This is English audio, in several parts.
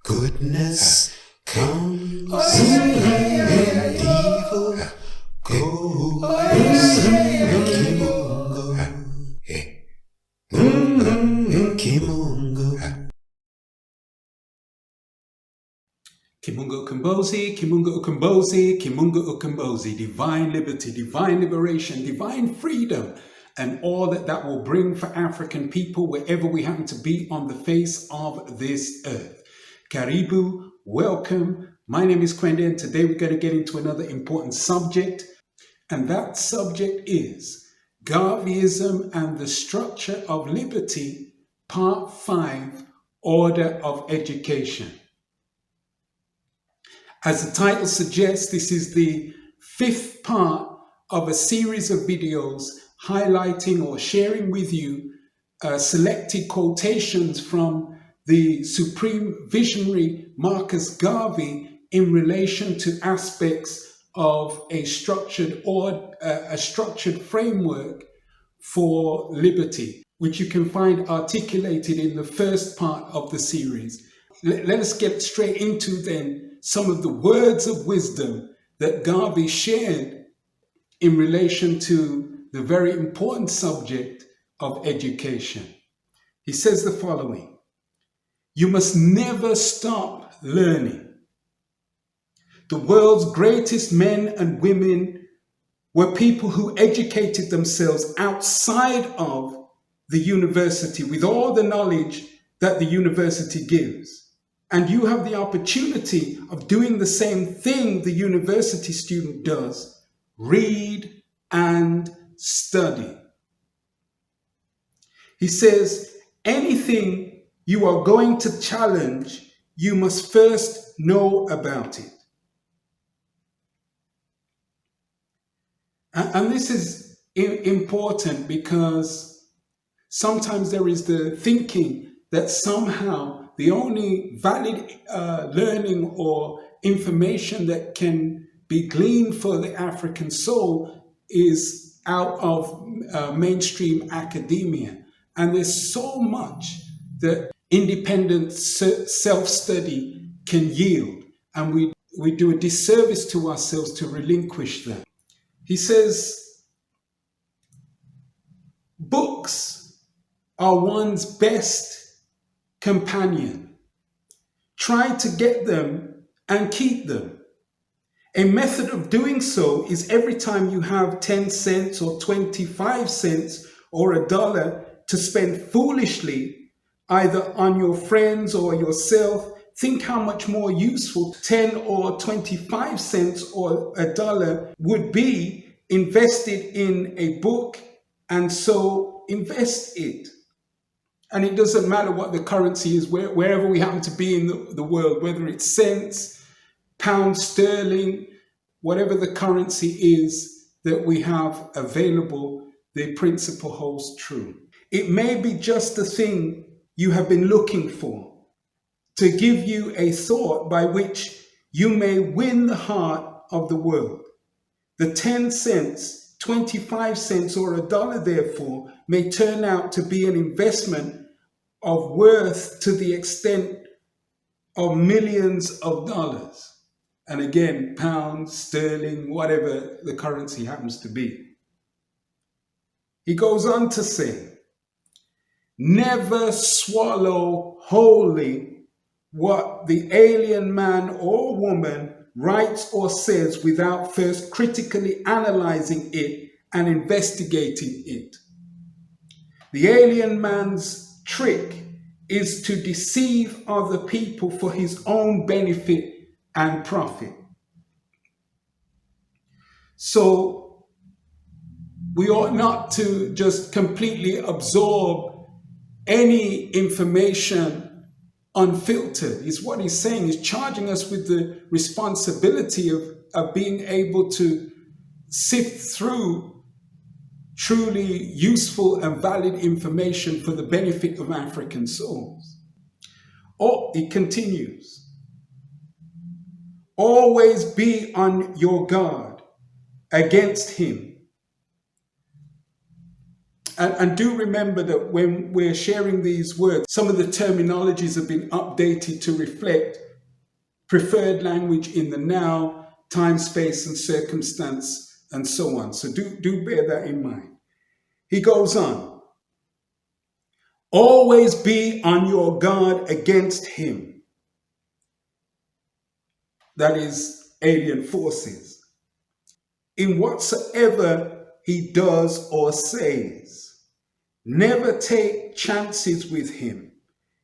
Goodness comes and evil goes. Kimungo Ukombozi, Kimungo Ukombozi, Kimungo Ukombozi, divine liberty, divine liberation, divine freedom, and all that will bring for African people wherever we happen to be on the face of this earth. Karibu, welcome. My name is Kwende, and today we're going to get into another important subject, and that subject is Garveyism and the Structure of Liberty, Part 5, Order of Education. As the title suggests, this is the fifth part of a series of videos highlighting or sharing with you selected quotations from the supreme visionary Marcus Garvey in relation to aspects of a structured framework for liberty, which you can find articulated in the first part of the series. Let us get straight into then some of the words of wisdom that Garvey shared in relation to the very important subject of education. He says the following: "You must never stop learning. The world's greatest men and women were people who educated themselves outside of the university with all the knowledge that the university gives. And you have the opportunity of doing the same thing the university student does: read and study." He says, anything you are going to challenge, you must first know about it. And this is important because sometimes there is the thinking that somehow the only valid learning or information that can be gleaned for the African soul is out of mainstream academia. And there's so much that independent self-study can yield, and we do a disservice to ourselves to relinquish that. He says, books are one's best companion. Try to get them and keep them. A method of doing so is every time you have 10 cents or 25 cents or $1 to spend foolishly, either on your friends or yourself, think how much more useful 10 or 25 cents or $1 would be invested in a book, and so invest it. And it doesn't matter what the currency is, wherever we happen to be in the world, whether it's cents, pounds sterling, whatever the currency is that we have available, the principle holds true. It may be just the thing you have been looking for, to give you a thought by which you may win the heart of the world. The 10 cents, 25 cents, or $1, therefore, may turn out to be an investment of worth to the extent of millions of dollars. And again, pounds, sterling, whatever the currency happens to be. He goes on to say, never swallow wholly what the alien man or woman writes or says without first critically analyzing it and investigating it. The alien man's trick is to deceive other people for his own benefit and profit. So we ought not to just completely absorb any information unfiltered, is what he's saying. He's charging us with the responsibility of being able to sift through truly useful and valid information for the benefit of African souls. Or it continues, always be on your guard against him. And do remember that when we're sharing these words, some of the terminologies have been updated to reflect preferred language in the now, time, space, and circumstance, and so on. So do bear that in mind. He goes on. Always be on your guard against him. That is alien forces. In whatsoever he does or says, never take chances with him.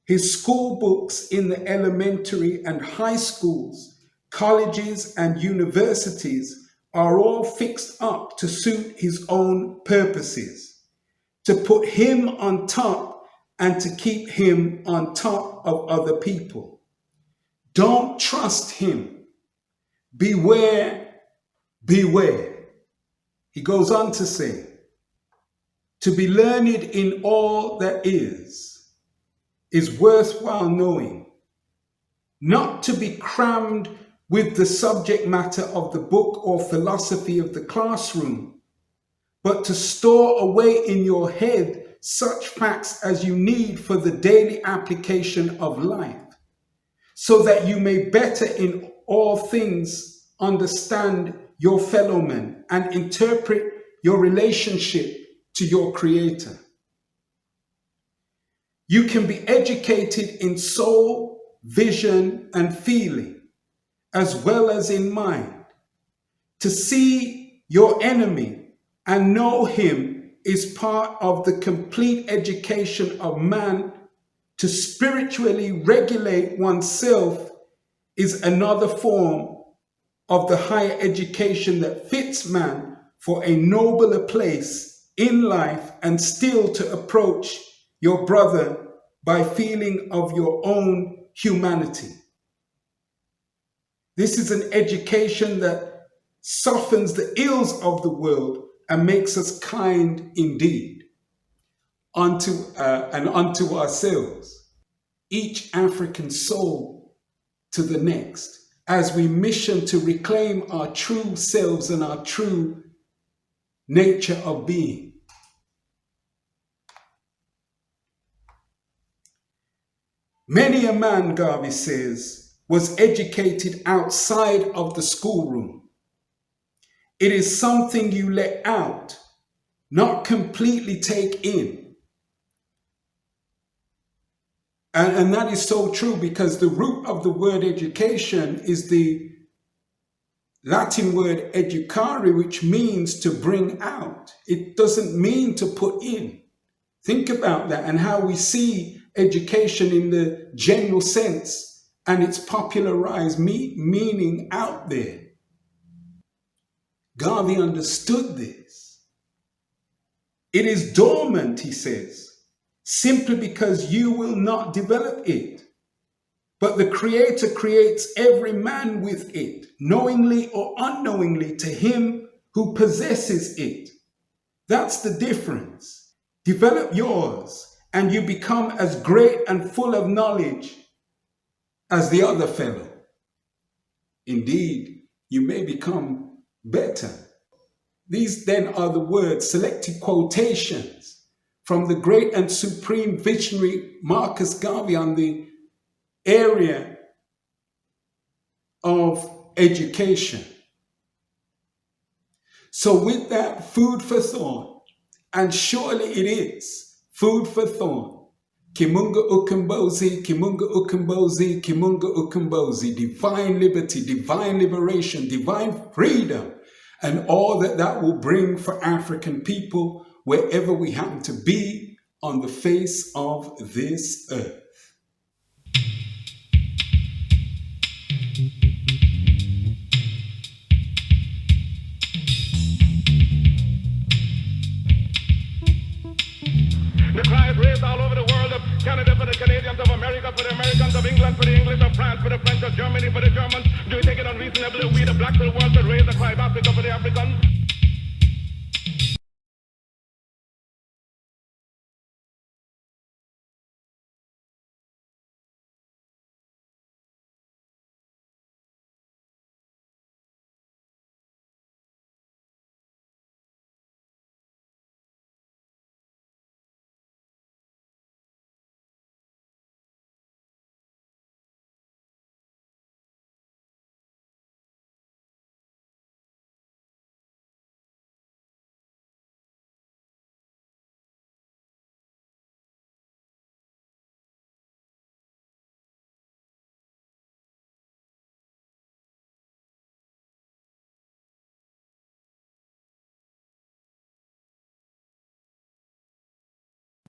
His school books in the elementary and high schools, colleges and universities are all fixed up to suit his own purposes, to put him on top and to keep him on top of other people. Don't trust him. Beware, beware. He goes on to say, to be learned in all that is worthwhile knowing, not to be crammed with the subject matter of the book or philosophy of the classroom, but to store away in your head such facts as you need for the daily application of life, so that you may better in all things understand your fellow men and interpret your relationship to your Creator. You can be educated in soul, vision, and feeling, as well as in mind. To see your enemy and know him is part of the complete education of man. To spiritually regulate oneself is another form of the higher education that fits man for a nobler place in life, and still to approach your brother by feeling of your own humanity. This is an education that softens the ills of the world and makes us kind indeed unto ourselves, each African soul to the next, as we mission to reclaim our true selves and our true nature of being. Many a man, Garvey says, was educated outside of the schoolroom. It is something you let out, not completely take in. And that is so true, because the root of the word education is the Latin word educare, which means to bring out. It doesn't mean to put in. Think about that and how we see education in the general sense and its popularized meaning out there. Garvey understood this. It is dormant, he says, simply because you will not develop it. But the Creator creates every man with it, knowingly or unknowingly, to him who possesses it. That's the difference. Develop yours, and you become as great and full of knowledge as the other fellow. Indeed, you may become better. These then are the words, selected quotations from the great and supreme visionary Marcus Garvey on the area of education. So with that, food for thought, and surely it is food for thought. Kimunga Ukombozi, Kimunga Ukombozi, Kimunga Ukombozi, divine liberty, divine liberation, divine freedom, and all that will bring for African people wherever we happen to be on the face of this earth. The cry is raised all over the world of Canada for the Canadians, of America for the Americans, of England for the English, of France for the French, of Germany for the Germans,